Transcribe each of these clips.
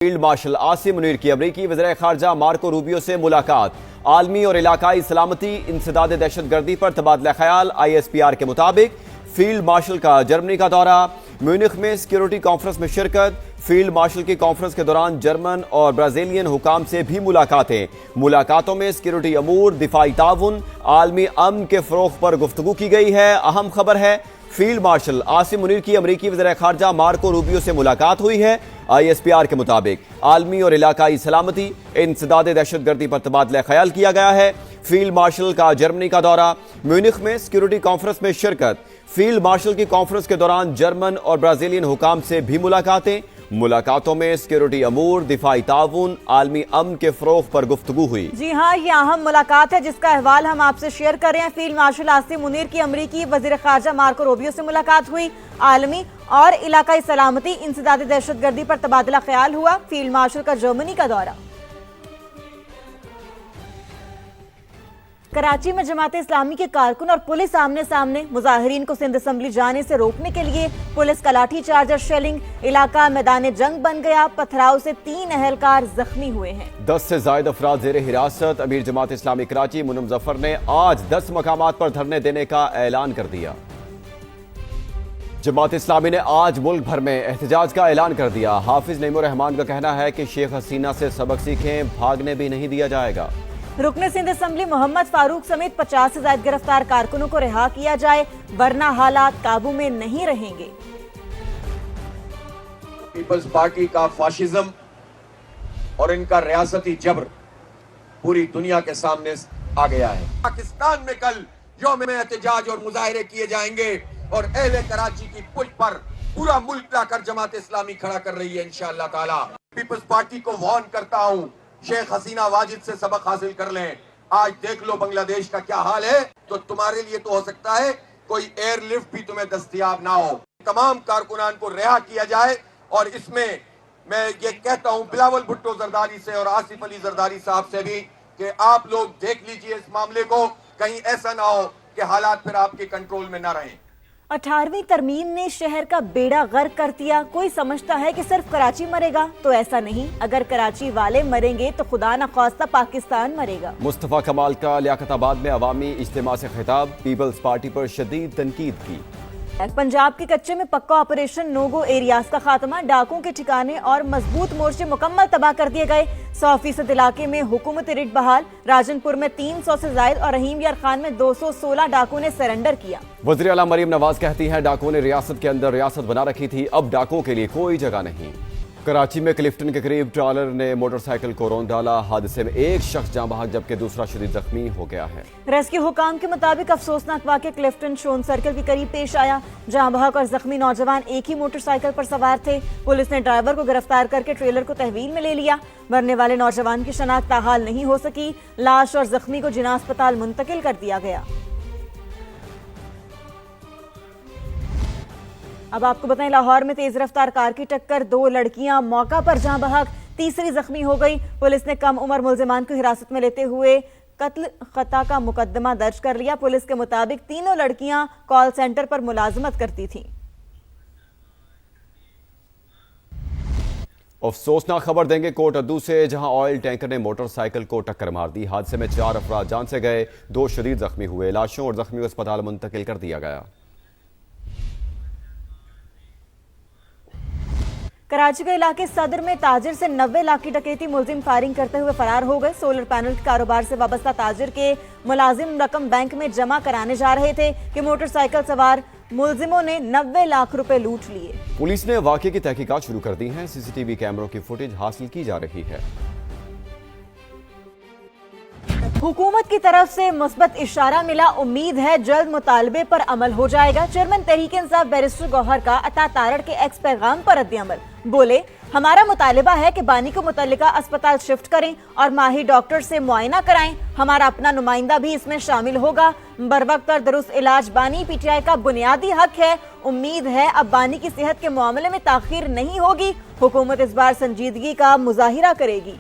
Field marshal Asim Munir की अमरीकी वज़ीर ख़ारजा मार्को रूबियो से मुलाकात। आलमी और इलाकाई सलामती इंसदाद दहशतगर्दी पर तबादला ख्याल। ISPR के मुताबिक फील्ड मार्शल का जर्मनी का दौरा, म्यूनिख में सिक्योरिटी कॉन्फ्रेंस में शिरकत। फील्ड मार्शल की कॉन्फ्रेंस के दौरान जर्मन और ब्राजीलियन हुकाम से भी मुलाकातें। मुलाकातों में सिक्योरिटी अमूर, दिफाई ताउन, आलमी अमन के फ़रोग़ पर गुफ्तगू की गई है। अहम खबर है, फील्ड मार्शल आसिम मुनीर की अमरीकी वज़ीर ख़ारजा मार्को रूबियो से मुलाकात हुई है। ISPR के मुताबिक आलमी और इलाकाई सलामती इंसदाद दहशतगर्दी पर तबादला ख्याल किया गया है। फील्ड मार्शल का जर्मनी का दौरा, म्यूनिख में सिक्योरिटी कॉन्फ्रेंस में शिरकत। फील्ड मार्शल की कॉन्फ्रेंस के दौरान जर्मन और ब्राजीलियन हुकाम से भी मुलाकातें। मुलाकातों में सिक्योरिटी अमूर, दिफाई ताउन, आलमी अमन के फ़रोग़ पर गुफ्तगू हुई। जी हाँ, ये अहम मुलाकात है जिसका अहवाल हम आपसे शेयर कर रहे हैं। फील्ड मार्शल आसिम मुनीर की अमरीकी वज़ीर ख़ारजा मार्को रूबियो से मुलाकात हुई। आलमी और इलाकाई सलामती इंसदाद दहशतगर्दी पर तबादला ख्याल हुआ। फील्ड मार्शल का जर्मनी का दौरा। कराची में जमात इस्लामी के कारकुन और पुलिस आमने सामने। मुजाहिरीन को सिंध असेंबली जाने से रोकने के लिए पुलिस का लाठी चार्ज और शेलिंग। इलाका मैदान जंग बन गया। पथराव से 3 अहलकार जख्मी हुए हैं। 10 से ज्यादा अफराद जेर हिरासत। अमीर जमात इस्लामी कराची मुन्नम जफर ने आज 10 मकामात पर धरने देने का ऐलान कर दिया। जमात इस्लामी ने आज मुल्क भर में एहतजाज का ऐलान कर दिया। हाफिज नईमुर रहमान का कहना है कि शेख हसीना से सबक सीखें, भागने भी नहीं दिया जाएगा। रुकने सिंध असेंबली मोहम्मद फारूक समेत 50 से ज्यादा गिरफ्तार कारकुनों को रिहा किया जाए, वरना हालात काबू में नहीं रहेंगे। पीपल्स पार्टी का फाशिज्म और इनका रियासती जबर पूरी दुनिया के सामने आ गया है। पाकिस्तान में कल यौम में एहतजाज और मुजाहिरे किए जाएंगे और अहले कराची की पुल पर पूरा मुल्क लाकर जमात इस्लामी खड़ा कर रही है इंशाअल्लाह ताला। पीपल्स पार्टी को वार्न करता हूं, शेख हसीना वाजिद से सबक हासिल कर लें। आज देख लो बांग्लादेश का क्या हाल है, तो तुम्हारे लिए तो हो सकता है कोई एयरलिफ्ट भी तुम्हें दस्तयाब ना हो। तमाम कारकुनान को रिहा किया जाए और इसमें मैं ये कहता हूं बिलावल भुट्टो जरदारी से और आसिफ अली जरदारी साहब से भी कि आप लोग देख लीजिए इस मामले को, कहीं ऐसा ना हो कि हालात फिर आपके कंट्रोल में ना रहें। 18वीं तरमीम ने शहर का बेड़ा गर्क कर दिया। कोई समझता है कि सिर्फ कराची मरेगा, तो ऐसा नहीं। अगर कराची वाले मरेंगे तो खुदा न ख्वास्ता पाकिस्तान मरेगा। मुस्तफा कमाल का लियाकताबाद में अवामी इज्तिमा से खिताब। पीपल्स पार्टी पर शदीद तनकीद की। पंजाब के कच्चे में पक्का ऑपरेशन नो गो एरियाज का खात्मा। डाकुओं के ठिकाने और मजबूत मोर्चे मुकम्मल तबाह कर दिए गए। 100% इलाके में हुकूमत रिट बहाल। राजनपुर में 300 से ज्यादा और रहीम यार खान में 216 डाकुओं ने सरेंडर किया। वज़ीर आला मरीम नवाज कहती हैं, डाकुओं ने रियासत के अंदर रियासत बना रखी थी, अब डाकुओं के लिए कोई जगह नहीं। कराची में क्लिफ्टन के करीब ट्रॉलर ने मोटरसाइकिल को रौंद डाला। हादसे में एक शख्स जाँ बहक जबकि दूसरा शदीद जख्मी हो गया है। रेस्क्यू हुकाम के मुताबिक अफसोसनाक वाक़या क्लिफ्टन शोन सर्कल के करीब पेश आया। जाँ बहक और जख्मी नौजवान एक ही मोटरसाइकिल पर सवार थे। पुलिस ने ड्राइवर को गिरफ्तार करके ट्रेलर को तहवील में ले लिया। मरने वाले नौजवान की शनाख्त ताहाल नहीं हो सकी। लाश और जख्मी को जिना अस्पताल मुंतकिल कर दिया गया। अब आपको बताएं, लाहौर में तेज रफ्तार कार की टक्कर, 2 लड़कियां मौका पर जाँ बहक, तीसरी जख्मी हो गई। पुलिस ने कम उम्र मुलजिमान को हिरासत में लेते हुए कत्ल खता का मुकदमा दर्ज कर लिया। पुलिस के मुताबिक तीनों लड़कियां कॉल सेंटर पर मुलाजमत करती थीं। अफसोसनाक खबर देंगे कोटअद्दू से, जहां ऑयल टैंकर ने मोटरसाइकिल को टक्कर मार दी। हादसे में 4 अफराद जान से गए, 2 शदीद जख्मी हुए। लाशों और जख्मियों को अस्पताल मुंतकिल कर दिया गया। कराची के इलाके सदर में ताजिर से 90 लाख की डकैती। मुलजिम फायरिंग करते हुए फरार हो गए। सोलर पैनल के कारोबार से वाबस्ता ताजिर के मुलाजिम रकम बैंक में जमा कराने जा रहे थे कि मोटरसाइकिल सवार मुलजिमों ने 90 लाख रुपए लूट लिए। पुलिस ने वाकये की तहकीकात शुरू कर दी है। CCTV कैमरों की फुटेज हासिल की जा रही है। हुकूमत की तरफ से मुस्बत इशारा मिला। उम्मीद है जल्द मुतालबे पर अमल हो जाएगा। चेयरमैन तहरीक इंसाफ बैरिस्टर गौहर का अता तारड़ के एक्स पैगाम पर रद्द-ए-अमल। बोले, हमारा मुतालिबा है कि बानी को मुतल्लिका अस्पताल शिफ्ट करें और माहिर डॉक्टर से मुआयना कराएं। हमारा अपना नुमाइंदा भी इसमें शामिल होगा। बरवक्त और दुरुस्त इलाज बानी PTI का बुनियादी हक है। उम्मीद है अब बानी की सेहत के मामले में ताखीर नहीं होगी। हुकूमत इस बार संजीदगी का मुजाहिरा करेगी।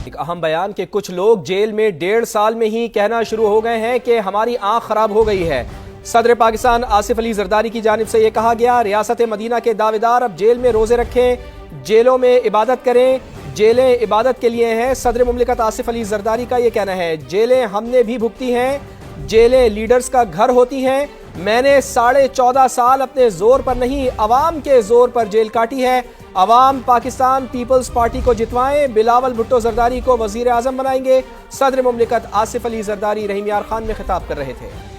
एक अहम बयान कि कुछ लोग जेल में 1.5 साल में ही कहना शुरू हो गए हैं कि हमारी आंख खराब हो गई है। सदर पाकिस्तान आसिफ अली जरदारी की जानिब से यह कहा गया, रियासत मदीना के दावेदार अब जेल में रोजे रखें, जेलों में इबादत करें, जेलें इबादत के लिए हैं। सदर मुमलिकत आसिफ अली जरदारी का यह कहना है, जेलें हमने भी भुगती हैं, जेलें लीडर्स का घर होती हैं। मैंने 14.5 साल अपने जोर पर नहीं, अवाम के जोर पर जेल काटी है। अवाम पाकिस्तान पीपल्स पार्टी को जितवाएं, बिलावल भुट्टो जरदारी को वजीर आजम बनाएंगे। सदर मुमलिकत आसिफ अली जरदारी रहीम यार खान में खिताब कर रहे थे।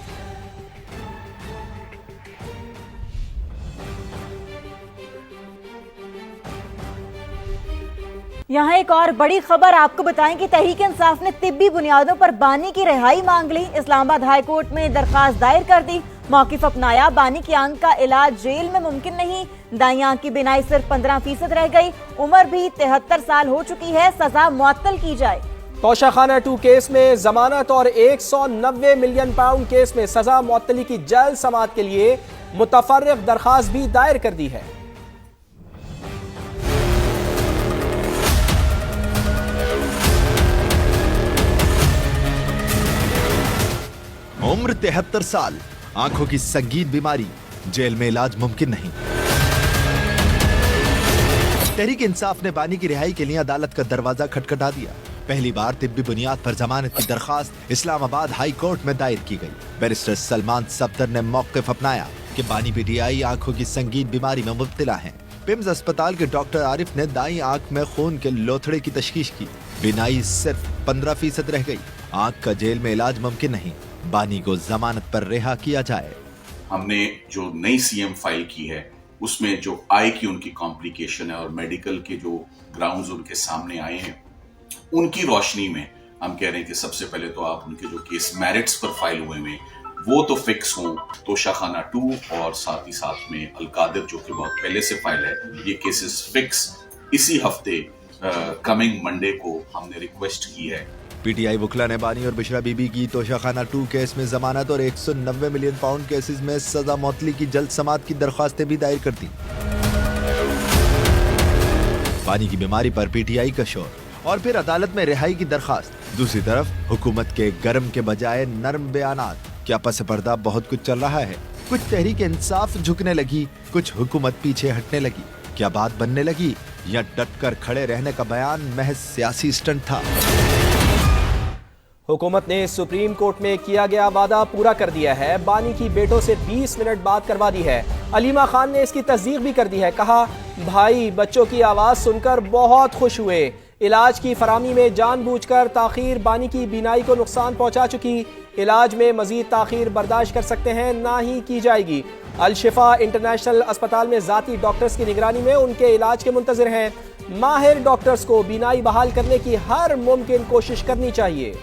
यहाँ एक और बड़ी खबर आपको बताएं कि तहरीक इंसाफ ने तिब्बी बुनियादों पर बानी की रिहाई मांग ली। इस्लामाबाद हाई कोर्ट में दरखास्त दायर कर दी, मौकिफ अपनाया। बानी की आंख का इलाज जेल में मुमकिन नहीं, दाईं आंख की बिनाई सिर्फ 15% रह गई, उम्र भी 73 साल हो चुकी है, सजा मुअत्तल की जाए। तोशाखाना 2 केस में जमानत और 190 मिलियन पाउंड केस में सजा मुअत्तली की जल्द समाअत के लिए मुतफर्रिक दरखास्त भी दायर कर दी है। उम्र 73 साल, आंखों की संगीन बीमारी, जेल में इलाज मुमकिन नहीं। तहरीक इंसाफ ने बानी की रिहाई के लिए अदालत का दरवाजा खटखटा दिया। पहली बार तिब्बी बुनियाद पर जमानत की दरखास्त इस्लामाबाद हाई कोर्ट में दायर की गई। बैरिस्टर सलमान सफदर ने मौकिफ अपनाया कि बानी पीटीआई आंखों की संगीन बीमारी में मुब्तला हैं। पिम्स अस्पताल के डॉक्टर आरिफ ने दाईं आंख में खून के लोथड़े की तशखीस की, बिनाई सिर्फ 15% रह गई। आंख का जेल में इलाज मुमकिन नहीं, बानी को जमानत पर रिहा किया जाए। हमने जो नई सीएम फाइल की है उसमें जो आई की उनकी कॉम्प्लिकेशन है और मेडिकल के जो ग्राउंड्स उनके सामने आए हैं, उनकी रोशनी में हम कह रहे हैं कि सबसे पहले तो आप उनके जो केस मेरिट्स पर फाइल हुए हैं वो तो फिक्स हों। तोशाखाना 2 और साथ ही साथ में अलकादिर जो कि बहुत पहले से फाइल है, ये केसेस फिक्स इसी हफ्ते कमिंग मंडे को हमने रिक्वेस्ट की है। पीटीआई वकला ने बानी और बिशरा बीबी की तोशाखाना 2 केस में जमानत और 190 मिलियन पाउंड केसेस में सजा मुअत्तली की जल्द समाअत की दरखास्तें भी दायर कर दी। बानी की बीमारी पर पीटीआई का शोर और फिर अदालत में रिहाई की दरखास्त। दूसरी तरफ हुकूमत के गर्म के बजाय नरम बयानात। क्या पस पर्दा बहुत कुछ चल रहा है? कुछ तहरीक इंसाफ झुकने लगी, कुछ हुकूमत पीछे हटने लगी। क्या बात बनने लगी या डटकर खड़े रहने का बयान महज सियासी स्टंट था? हुकूमत ने सुप्रीम कोर्ट में किया गया वादा पूरा कर दिया है। बानी की बेटों से 20 मिनट बात करवा दी है। अलीमा खान ने इसकी तस्दीक भी कर दी है। कहा, भाई बच्चों की आवाज सुनकर बहुत खुश हुए। इलाज की फराहमी में जानबूझकर ताखीर बानी की बीनाई को नुकसान पहुंचा चुकी। इलाज में मजीद ताखीर बर्दाश्त कर सकते हैं, ना ही की जाएगी। अल-शिफा इंटरनेशनल अस्पताल में जाती डॉक्टर्स की निगरानी में उनके इलाज के मुंतजिर हैं। माहिर डॉक्टर्स को बीनाई बहाल करने की हर मुमकिन कोशिश करनी चाहिए।